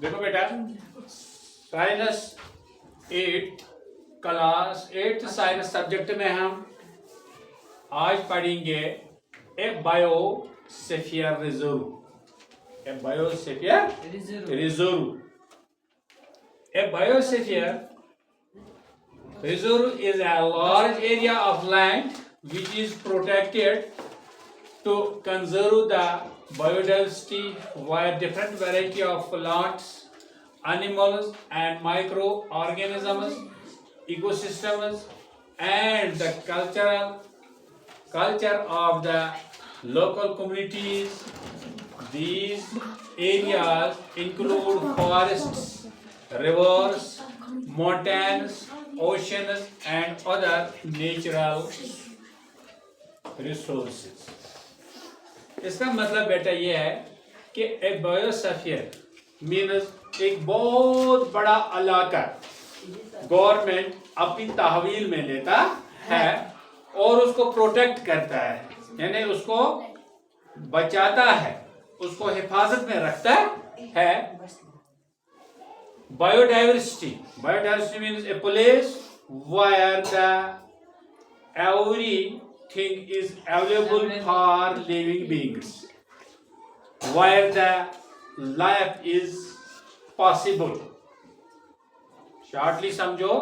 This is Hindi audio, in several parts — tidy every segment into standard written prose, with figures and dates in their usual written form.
देखो बेटा, साइंस 8 क्लास 8 साइंस सब्जेक्ट में हम आज पढ़ेंगे a biosphere reserve. A biosphere reserve. A biosphere reserve is a large area of land which is protected to conserve the biodiversity via different variety of plants, animals and microorganisms, ecosystems and the culture of the local communities. These areas include forests, rivers, mountains, oceans and other natural resources. इसका मतलब बेटा ये है कि एक बायोस्फीयर मीन्स एक बहुत बड़ा इलाका गवर्नमेंट अपनी तहवील में लेता है और उसको प्रोटेक्ट करता है, यानी उसको बचाता है, उसको हिफाजत में रखता है। Biodiversity means a place where the everything is available for living beings, where the life is possible. Shortly समझो,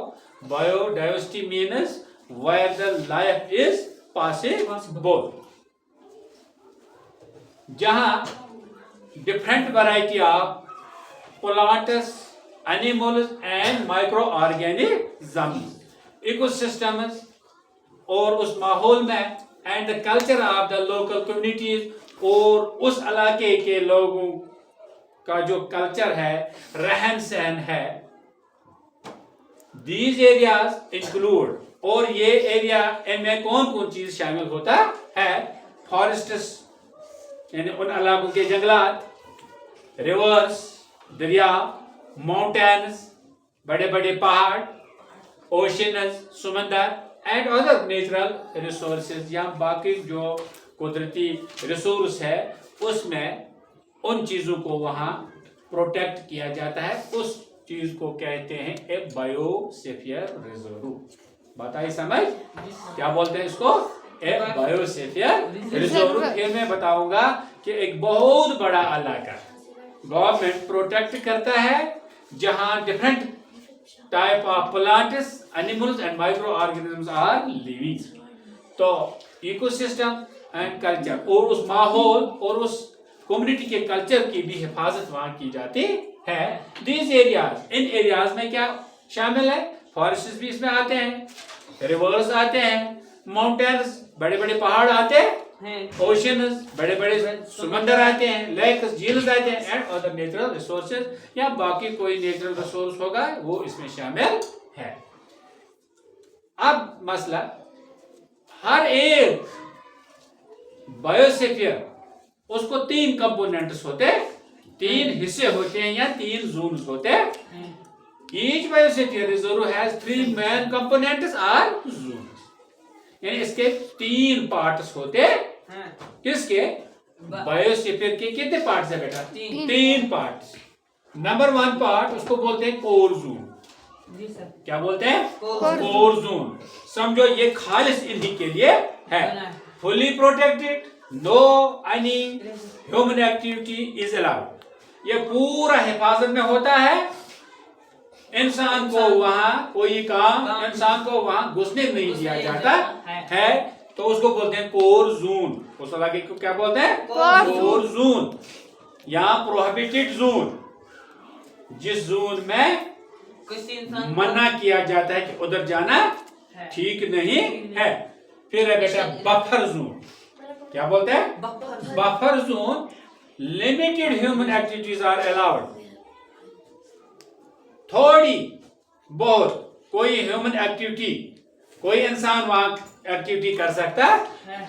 biodiversity means where the life is possible. जहाँ different variety of plants, animals and microorganisms, ecosystems और उस माहौल में and the culture of the local communities और उस इलाके के लोगों का जो कल्चर है, रहन सहन है। These areas include, और ये एरिया इनमें कौन कौन चीज शामिल होता है? फॉरेस्ट्स यानी उन इलाकों के जंगलात, रिवर्स दरिया, माउंटेन्स बड़े बड़े पहाड़, ओशंस समंदर एंड अदर नेचुरल रिसोर्सेज या बाकी जो कुदरती रिसोर्स है उसमें उन चीजों को वहां प्रोटेक्ट किया जाता है। उस चीज को कहते हैं ए बायोस्फीयर रिजर्व। बताइए समझ क्या बोलते हैं इसको? ए बायोस्फीयर रिजर्व। फिर मैं बताऊंगा कि एक बहुत बड़ा इलाका गवर्नमेंट प्रोटेक्ट करता है जहां different type of plants, animals and microorganisms are living. तो इकोसिस्टम एंड कल्चर और उस माहौल और उस कम्युनिटी के कल्चर की भी हिफाजत वहां की जाती है। दीज एरियाज, इन एरियाज में क्या शामिल है? फॉरेस्ट भी इसमें आते हैं, रिवर्स आते हैं, माउंटेन्स बड़े बड़े पहाड़ आते हैं, ओशंस बड़े बड़े समंदर आते हैं, लेक्स झील आते हैं एंड अदर नेचुरल रिसोर्सेज या बाकी कोई नेचुरल रिसोर्स होगा वो इसमें शामिल है। अब मसला, हर एक बायोस्फीयर उसको 3 कंपोनेंट्स होते हैं, 3 हिस्से होते हैं या 3 जोन्स होते हैं। Each biosphere reserve has 3 main components are zones, यानी इसके 3 पार्ट्स होते हैं। किसके? बायोस्फीयर के कितने पार्ट्स है बेटा? 3 पार्ट्स। नंबर 1 पार्ट उसको बोलते हैं कोर जोन। क्या बोलते हैं? Core zone. समझो ये खालिस इन्हीं के लिए है, fully protected, no any human activity is allowed. ये पूरा हिफाजत में होता है, इंसान को वहां कोई काम, इंसान को वहां घुसने नहीं दिया जाता है, तो उसको बोलते हैं कोर जोन। उस इलाके को क्या बोलते हैं? कोर जोन या प्रोहिबिटेड जोन, जिस जोन में मना किया जाता है कि उधर जाना ठीक नहीं है। फिर है बेटा बफर जोन। क्या बोलते हैं? Buffer zone, limited human activities are allowed. थोड़ी बहुत कोई ह्यूमन एक्टिविटी, कोई इंसान वहां एक्टिविटी कर सकता है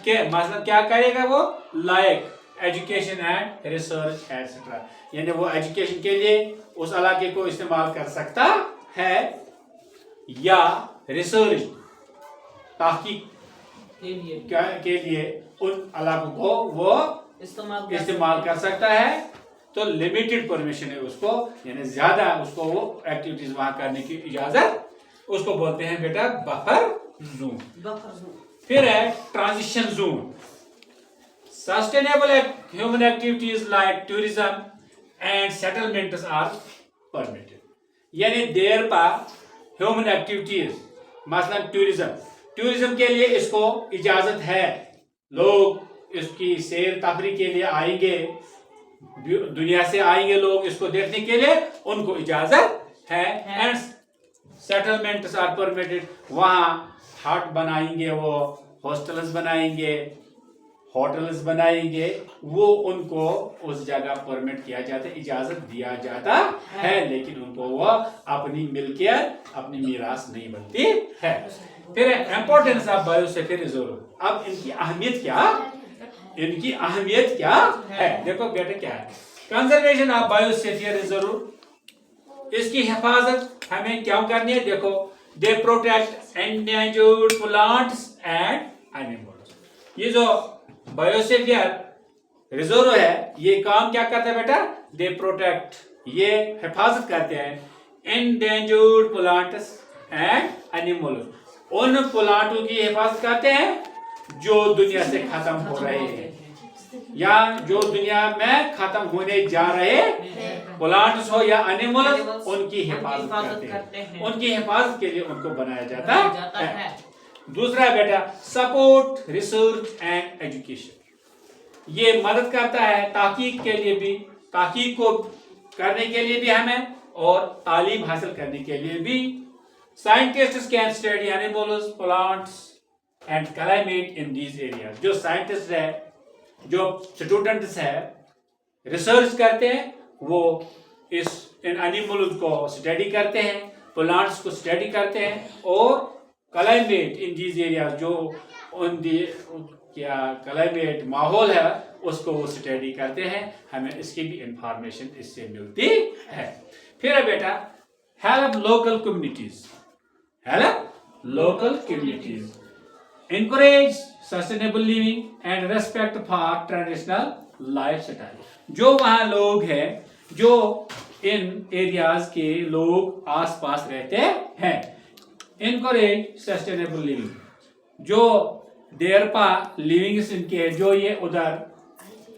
कि मतलब क्या करेगा वो? Like education and research etcetera, यानी वो एजुकेशन के लिए उस इलाके को इस्तेमाल कर सकता है या रिसर्च तहकीक के लिए उन इलाकों को वो इस्तेमाल कर सकता है तो लिमिटेड परमिशन है उसको, यानी ज्यादा उसको वो एक्टिविटीज वहां करने की इजाजत, उसको बोलते हैं बेटा बफर जोन। फिर है transition zone. Sustainable human activities like tourism and settlements are permitted, यानी देर पर ह्यूमन एक्टिविटीज मसलन टूरिज्म के लिए इसको इजाजत है, लोग इसकी सैर तफरी के लिए आएंगे, दुनिया से आएंगे लोग इसको देखने के लिए, उनको इजाजत है। एंड सेटलमेंट्स आर परमिटेड, वहाँ हट बनाएंगे, वो हॉस्टल्स बनाएंगे, होटल्स बनाएंगे, वो उनको उस जगह परमिट किया जाता है, इजाजत दिया जाता है, लेकिन उनको वो अपनी मिल्कियत, अपनी मीरास नहीं बनती है। फिर इंपॉर्टेंस ऑफ बायोस्फीयर रिजर्व। अब इनकी अहमियत क्या है, देखो बेटा क्या है कंजर्वेशन ऑफ बायोस्फीयर रिजर्व। इसकी हिफाजत हमें क्या करनी है, देखो they protect endangered plants and animals. ये जो बायोस्फीयर रिजर्व है ये काम क्या करता है बेटा, दे प्रोटेक्ट, ये हिफाजत करते हैं एंडेंजर्ड प्लांट्स एंड एनिमल्स, उन प्लांटों की हिफाजत करते हैं जो दुनिया से खत्म हो रहे हैं या जो दुनिया में खत्म होने जा रहे प्लांट्स हो या एनिमल्स, उनकी हिफाजत करते हैं। उनकी हिफाजत के लिए उनको बनाया जाता है। दूसरा बेटा सपोर्ट रिसर्च एंड एजुकेशन, ये मदद करता है तहकीक के लिए भी, तहकीक को करने के लिए भी हमें, और तालीम हासिल करने के लिए भी। Scientists can study animals, plants and climate in these areas. जो साइंटिस्ट है, जो स्टूडेंट्स है, रिसर्च करते हैं, वो इन एनिमल्स को स्टडी करते हैं, प्लांट्स को स्टडी करते हैं, और क्लाइमेट इन दीज एरिया, जो क्या क्लाइमेट माहौल है उसको वो स्टडी करते हैं, हमें इसकी भी इंफॉर्मेशन इससे मिलती है। फिर है बेटा help local communities, encourage sustainable living and respect for traditional lifestyle। जो वहाँ लोग हैं, जो इन एरियाज के लोग आसपास रहते हैं, encourage sustainable living, जो देर पा लिविंग इनके जो ये उधर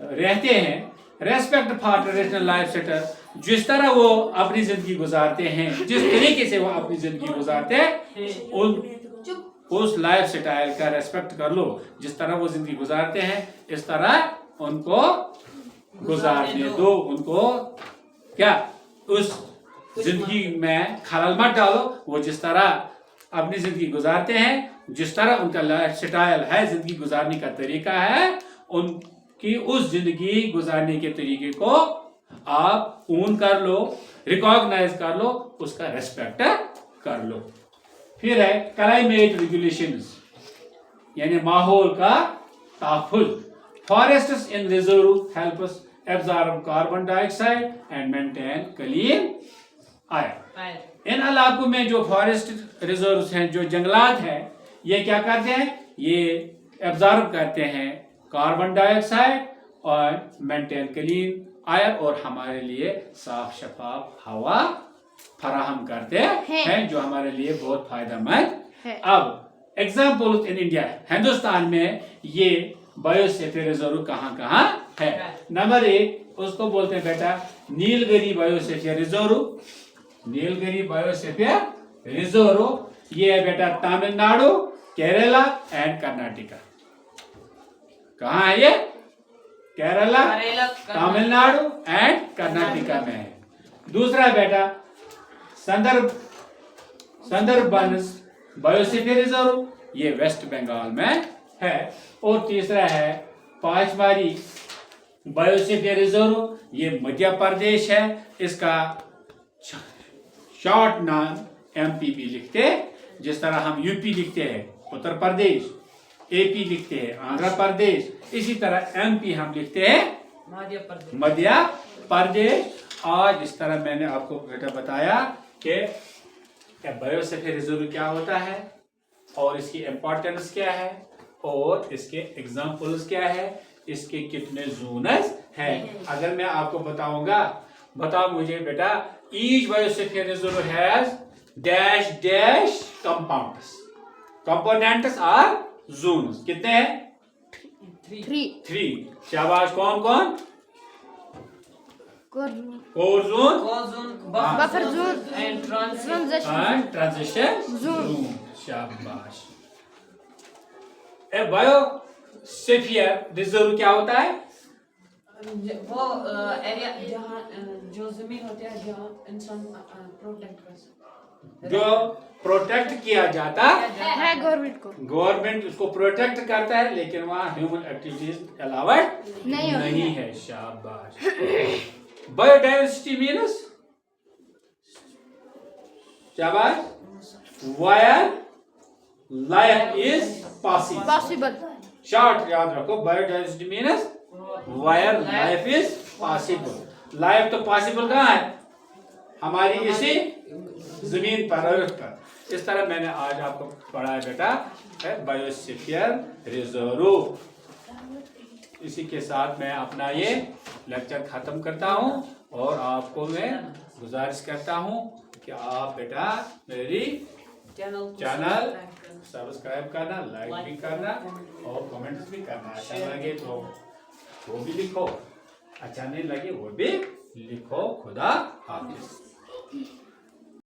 रहते हैं, respect for traditional life style, जिस तरह वो अपनी जिंदगी गुजारते हैं, जिस तरीके से वो अपनी जिंदगी गुजारते हैं, उस लाइफ स्टाइल का रेस्पेक्ट कर लो। जिस तरह वो जिंदगी गुजारते हैं इस तरह उनको गुजारने दो, उनको क्या उस जिंदगी में खलल मत डालो। वो जिस तरह अपनी जिंदगी गुजारते हैं, जिस तरह उनका लाइफ स्टाइल है, जिंदगी गुजारने का तरीका है, उनकी उस जिंदगी गुजारने के तरीके को आप ऊन कर लो, रिकॉग्नाइज कर लो, उसका रेस्पेक्ट कर लो। फिर है क्लाइमेट रेगुलेशंस, यानी माहौल का तहफ़्फ़ुज़। Forests in reserve helps absorb carbon dioxide and maintain clean air. इन इलाकों में जो फॉरेस्ट रिजर्व्स हैं, जो जंगलात हैं, ये क्या करते हैं, ये एब्जॉर्ब करते हैं कार्बन डाइऑक्साइड और मेंटेन क्लीन एयर, और हमारे लिए साफ शफाफ हवा फराहम करते हैं, जो हमारे लिए बहुत फायदेमंद है। अब एग्जाम्पल इन इंडिया, हिंदुस्तान में ये बायोस्फीयर रिजर्व कहाँ कहाँ है। नंबर 1 उसको बोलते हैं बेटा Nilgiri biosphere reserve. Nilgiri biosphere reserve ये है बेटा तमिलनाडु, केरला एंड कर्नाटका। कहाँ है ये? केरला, तमिलनाडु एंड कर्नाटका में है। दूसरा बेटा सुंदरबंस बायोस्फीयर रिजर्व, ये वेस्ट बंगाल में है। और तीसरा है पांचमारी बायोस्फीयर रिजर्व, ये मध्य प्रदेश है। इसका शॉर्ट नाम एमपी भी लिखते हैं, जिस तरह हम यूपी लिखते हैं, उत्तर प्रदेश, एपी लिखते हैं, आंध्र प्रदेश, इसी तरह एमपी हम लिखते हैं मध्य प्रदेश। आज इस तरह मैंने आपको बेटा बताया कि बायोस्फीयर रिजर्व क्या होता है और इसकी इंपॉर्टेंस क्या है और इसके एग्जाम्पल्स क्या है, इसके कितने जोन्स है। अगर मैं आपको बताऊंगा, बताओ मुझे बेटा, each biosphere reserve has dash dash compounds, components are zones. कितने हैं? 3। शाबाश। कौन कौन? Core zone, buffer zone and transition zone. Zone. शाबाश। ए बायोस्फीयर रिजर्व क्या होता है? वो एरिया जहाँ जो जमीन होती है जहाँ इंसान प्रोटेक्ट कर सकता जो प्रोटेक्ट किया जाता है गवर्नमेंट को। गवर्नमेंट उसको प्रोटेक्ट करता है, लेकिन वहाँ ह्यूमन एक्टिविटीज अलाउड नहीं है। शाबाश। बायोडाइवर्सिटी मीन्स, शाबाश, wire life is possible. Possible. Short याद रखो, biodiversity means wire life is possible. Life तो पॉसिबल कहाँ है? हमारी इसी जमीन पर, अर्थ पर। इस तरह मैंने आज आपको पढ़ाया बेटा है बायोस्फीयर रिजर्व। इसी के साथ मैं अपना ये लेक्चर खत्म करता हूँ और आपको मैं गुजारिश करता हूँ कि आप बेटा मेरी चैनल सब्सक्राइब करना, लाइक भी करना और कमेंट्स भी करना। अच्छा लगे तो वो भी लिखो, अच्छा नहीं लगे वो भी लिखो। खुदा हाफिज।